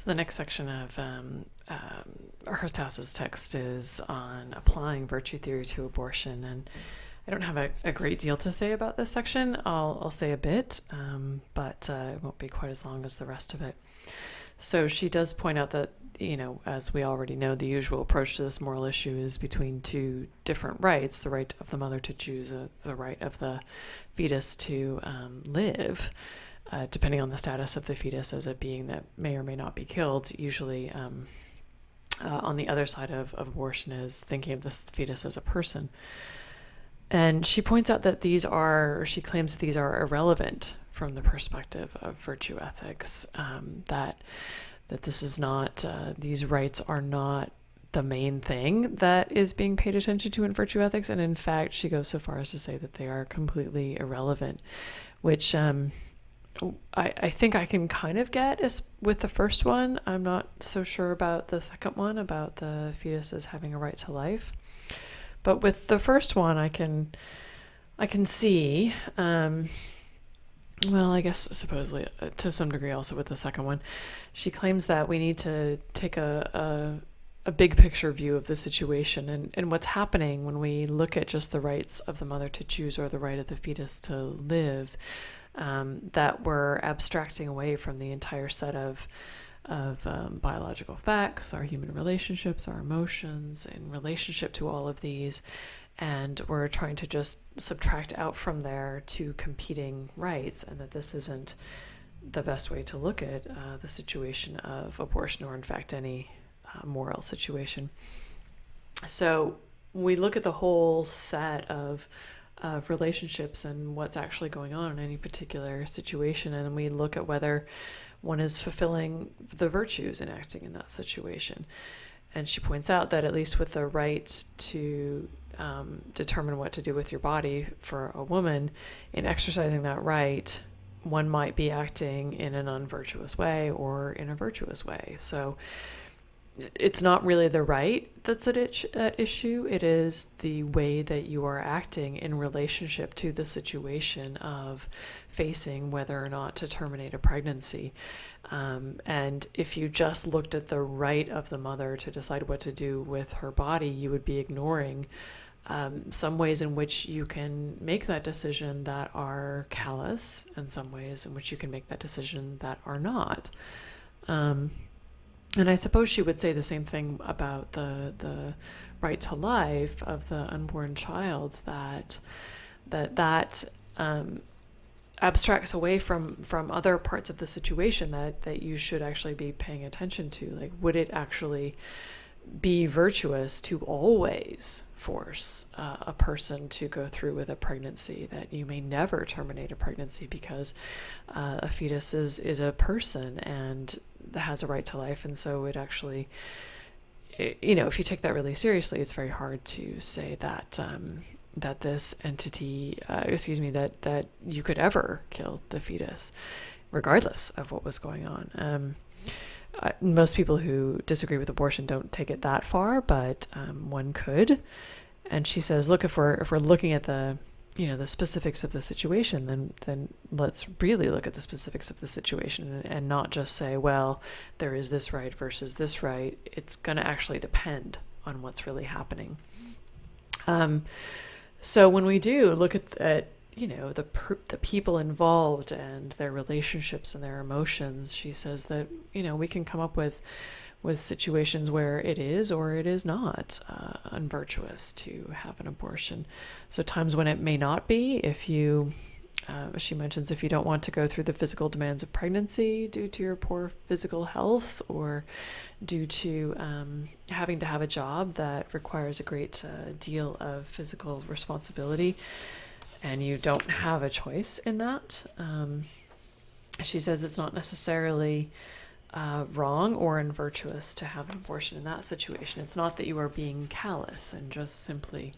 So the next section of Hurshouse's text is on applying virtue theory to abortion, and I don't have a great deal to say about this section. I'll say a bit, but it won't be quite as long as the rest of it. So she does point out that, as we already know, the usual approach to this moral issue is between two different rights: the right of the mother to choose, the right of the fetus to live. Depending on the status of the fetus as a being that may or may not be killed. Usually on the other side of abortion is thinking of this fetus as a person. And she points out that she claims that these are irrelevant from the perspective of virtue ethics, that this is not, these rights are not the main thing that is being paid attention to in virtue ethics. And in fact, she goes so far as to say that they are completely irrelevant, which I think I can kind of get with the first one. I'm not so sure about the second one, about the fetuses having a right to life. But with the first one, I can see, well, I guess supposedly to some degree also with the second one, she claims that we need to take a big picture view of the situation and what's happening when we look at just the rights of the mother to choose or the right of the fetus to live. That we're abstracting away from the entire set of biological facts, our human relationships, our emotions in relationship to all of these, and we're trying to just subtract out from there two competing rights, and that this isn't the best way to look at the situation of abortion, or in fact any moral situation. So we look at the whole set of relationships and what's actually going on in any particular situation, and we look at whether one is fulfilling the virtues in acting in that situation. And she points out that at least with the right to determine what to do with your body for a woman, in exercising that right, one might be acting in an unvirtuous way or in a virtuous way. So it's not really the right that's at issue. It is the way that you are acting in relationship to the situation of facing whether or not to terminate a pregnancy. And if you just looked at the right of the mother to decide what to do with her body, you would be ignoring some ways in which you can make that decision that are callous, and some ways in which you can make that decision that are not. And I suppose she would say the same thing about the right to life of the unborn child, that abstracts away from other parts of the situation that you should actually be paying attention to. Like, would it actually be virtuous to always force a person to go through with a pregnancy, that you may never terminate a pregnancy because a fetus is a person and has a right to life, and so it actually, if you take that really seriously, it's very hard to say that that this entity, that you could ever kill the fetus, regardless of what was going on. Most people who disagree with abortion don't take it that far, but one could. And she says, look, if we're looking at the specifics of the situation, then let's really look at the specifics of the situation and not just say, well, there is this right versus this right. It's going to actually depend on what's really happening. So when we do look at the people involved and their relationships and their emotions, she says that we can come up with situations where it is or it is not unvirtuous to have an abortion. So times when it may not be, if you, she mentions, if you don't want to go through the physical demands of pregnancy due to your poor physical health, or due to having to have a job that requires a great deal of physical responsibility, and you don't have a choice in that. She says it's not necessarily wrong or unvirtuous to have an abortion in that situation. It's not that you are being callous and just simply,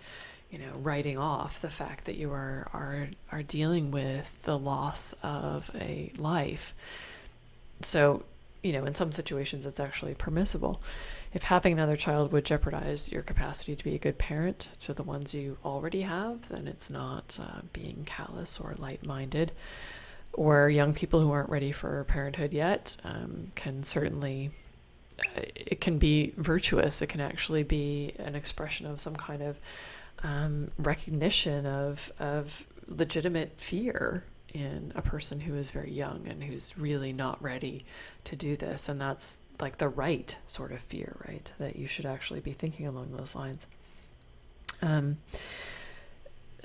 writing off the fact that you are dealing with the loss of a life. So, in some situations it's actually permissible. If having another child would jeopardize your capacity to be a good parent to the ones you already have, then it's not being callous or light-minded. or young people who aren't ready for parenthood yet, can certainly, it can be virtuous. It can actually be an expression of some kind of recognition of legitimate fear in a person who is very young and who's really not ready to do this. And that's like the right sort of fear, right? That you should actually be thinking along those lines.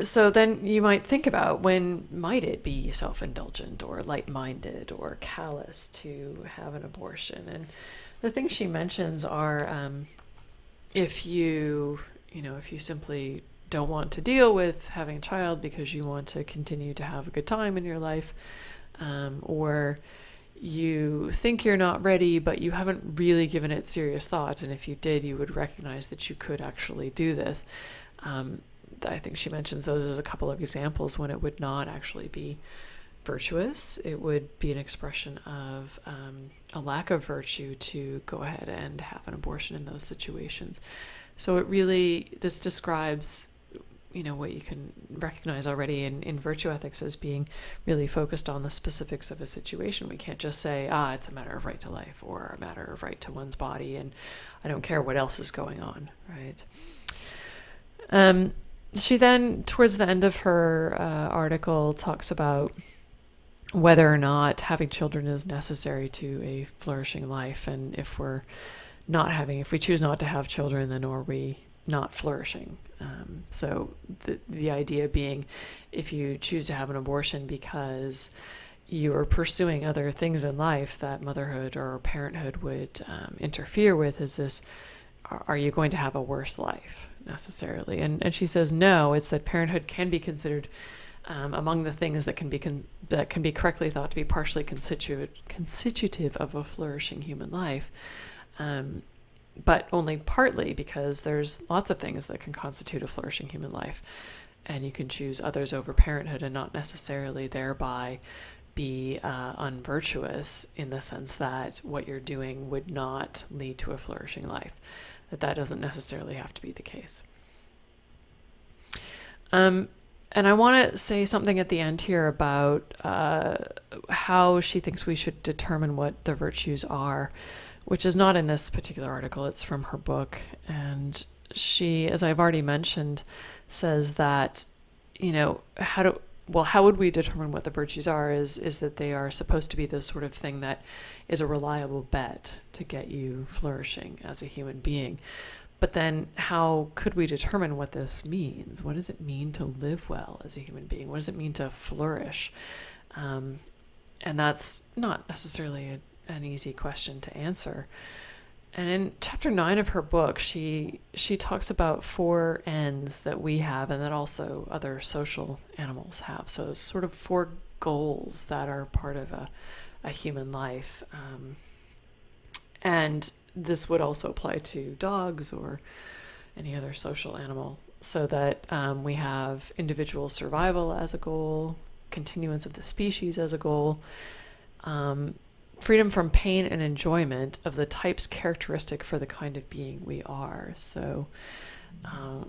So then you might think about, when might it be self-indulgent or light-minded or callous to have an abortion? And the things she mentions are, if you simply don't want to deal with having a child because you want to continue to have a good time in your life, or you think you're not ready, but you haven't really given it serious thought, and if you did, you would recognize that you could actually do this. I think she mentions those as a couple of examples when it would not actually be virtuous. It would be an expression of a lack of virtue to go ahead and have an abortion in those situations. So this describes, what you can recognize already in virtue ethics as being really focused on the specifics of a situation. We can't just say, it's a matter of right to life or a matter of right to one's body, and I don't care what else is going on, right? She then, towards the end of her article, talks about whether or not having children is necessary to a flourishing life, and if we choose not to have children, then are we not flourishing? So the idea being, if you choose to have an abortion because you're pursuing other things in life that motherhood or parenthood would interfere with, are you going to have a worse life necessarily? And she says no. It's that parenthood can be considered among the things that can be correctly thought to be partially constitutive of a flourishing human life, but only partly, because there's lots of things that can constitute a flourishing human life, and you can choose others over parenthood and not necessarily thereby be unvirtuous, in the sense that what you're doing would not lead to a flourishing life. That doesn't necessarily have to be the case. And I want to say something at the end here about how she thinks we should determine what the virtues are, which is not in this particular article. It's from her book. And she, as I've already mentioned, says that, how would we determine what the virtues are is that they are supposed to be the sort of thing that is a reliable bet to get you flourishing as a human being. But then how could we determine what this means? What does it mean to live well as a human being? What does it mean to flourish? And that's not necessarily an easy question to answer. And in chapter 9 of her book, she talks about 4 ends that we have and that also other social animals have. So sort of 4 goals that are part of a human life. And this would also apply to dogs or any other social animal. So that we have individual survival as a goal, continuance of the species as a goal, freedom from pain and enjoyment of the types characteristic for the kind of being we are. So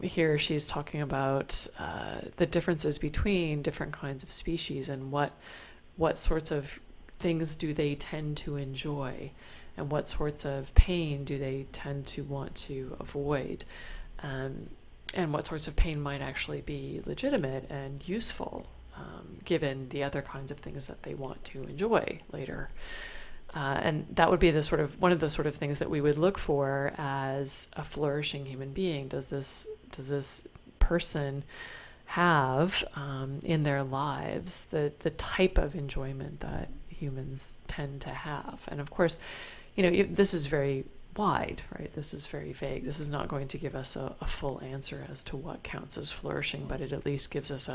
here she's talking about the differences between different kinds of species and what sorts of things do they tend to enjoy, and what sorts of pain do they tend to want to avoid, and what sorts of pain might actually be legitimate and useful, given the other kinds of things that they want to enjoy later. And that would be one of the sort of things that we would look for as a flourishing human being. Does this person have in their lives the type of enjoyment that humans tend to have? And of course, this is very wide, right? This is very vague. This is not going to give us a full answer as to what counts as flourishing, but it at least gives us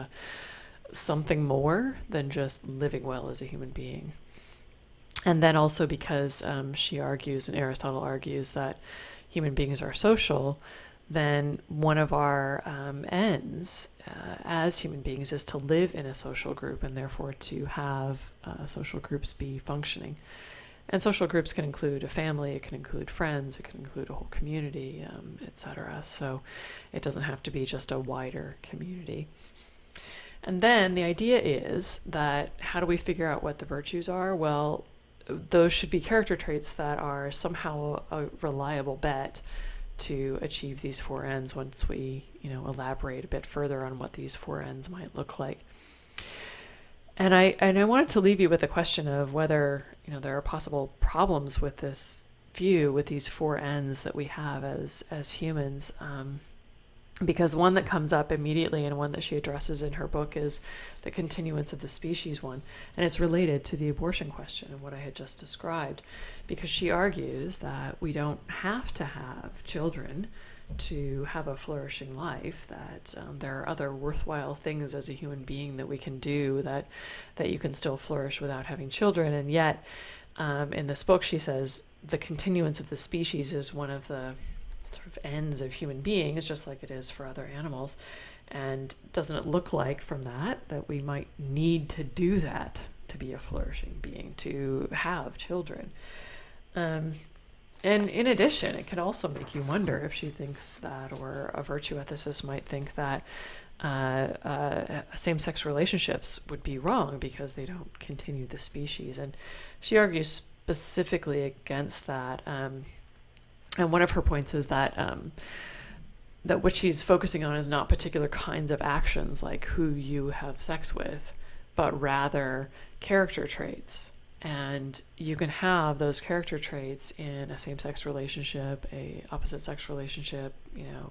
something more than just living well as a human being. And then also because she argues, and Aristotle argues, that human beings are social, then one of our ends as human beings is to live in a social group, and therefore to have social groups be functioning. And social groups can include a family, it can include friends, it can include a whole community, etc. So it doesn't have to be just a wider community. And then the idea is that how do we figure out what the virtues are? Well, those should be character traits that are somehow a reliable bet to achieve these four ends once we, elaborate a bit further on what these four ends might look like. And I wanted to leave you with the question of whether, there are possible problems with this view, with these four ends that we have as humans. Because one that comes up immediately and one that she addresses in her book is the continuance of the species one. And it's related to the abortion question and what I had just described, because she argues that we don't have to have children to have a flourishing life, that there are other worthwhile things as a human being that we can do, that you can still flourish without having children. And yet, in this book, she says the continuance of the species is one of the sort of ends of human beings, just like it is for other animals. And doesn't it look like from that we might need to do that to be a flourishing being, to have children? And in addition, it can also make you wonder if she thinks that, or a virtue ethicist might think that same-sex relationships would be wrong because they don't continue the species. And she argues specifically against that. And one of her points is that that what she's focusing on is not particular kinds of actions like who you have sex with, but rather character traits. And you can have those character traits in a same-sex relationship, a opposite-sex relationship,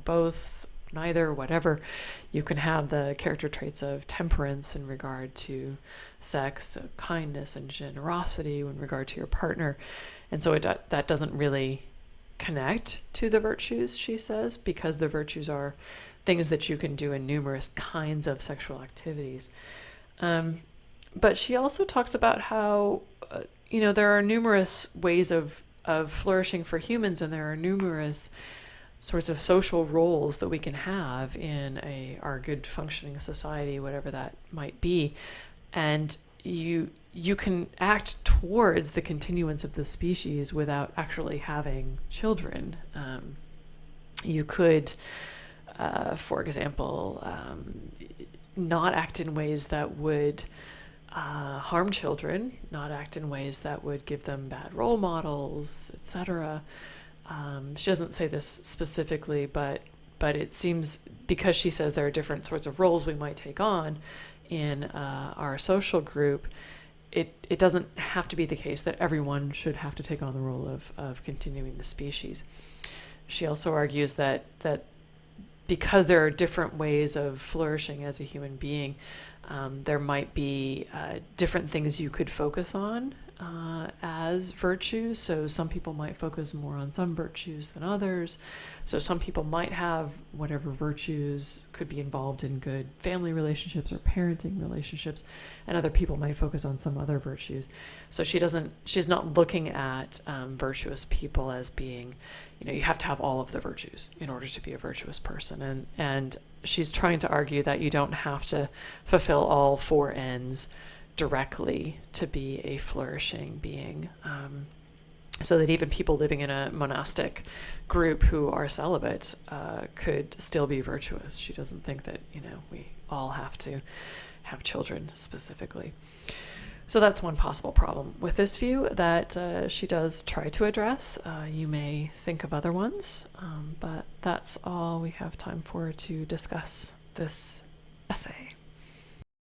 both, neither, whatever. You can have the character traits of temperance in regard to sex, of kindness and generosity in regard to your partner. And so that doesn't really connect to the virtues, she says, because the virtues are things that you can do in numerous kinds of sexual activities. But she also talks about how, there are numerous ways of flourishing for humans, and there are numerous sorts of social roles that we can have in our good functioning society, whatever that might be. And you can act towards the continuance of the species without actually having children. You could, for example, not act in ways that would harm children, not act in ways that would give them bad role models, etc. She doesn't say this specifically, but it seems, because she says there are different sorts of roles we might take on in our social group, it doesn't have to be the case that everyone should have to take on the role of continuing the species. She also argues that because there are different ways of flourishing as a human being, there might be different things you could focus on as virtues. So some people might focus more on some virtues than others. So some people might have whatever virtues could be involved in good family relationships or parenting relationships, and other people might focus on some other virtues. So she's not looking at virtuous people as being, you have to have all of the virtues in order to be a virtuous person. And she's trying to argue that you don't have to fulfill all four ends directly to be a flourishing being. So that even people living in a monastic group who are celibate could still be virtuous. She doesn't think that, we all have to have children specifically. So that's one possible problem with this view that she does try to address. You may think of other ones, but that's all we have time for to discuss this essay.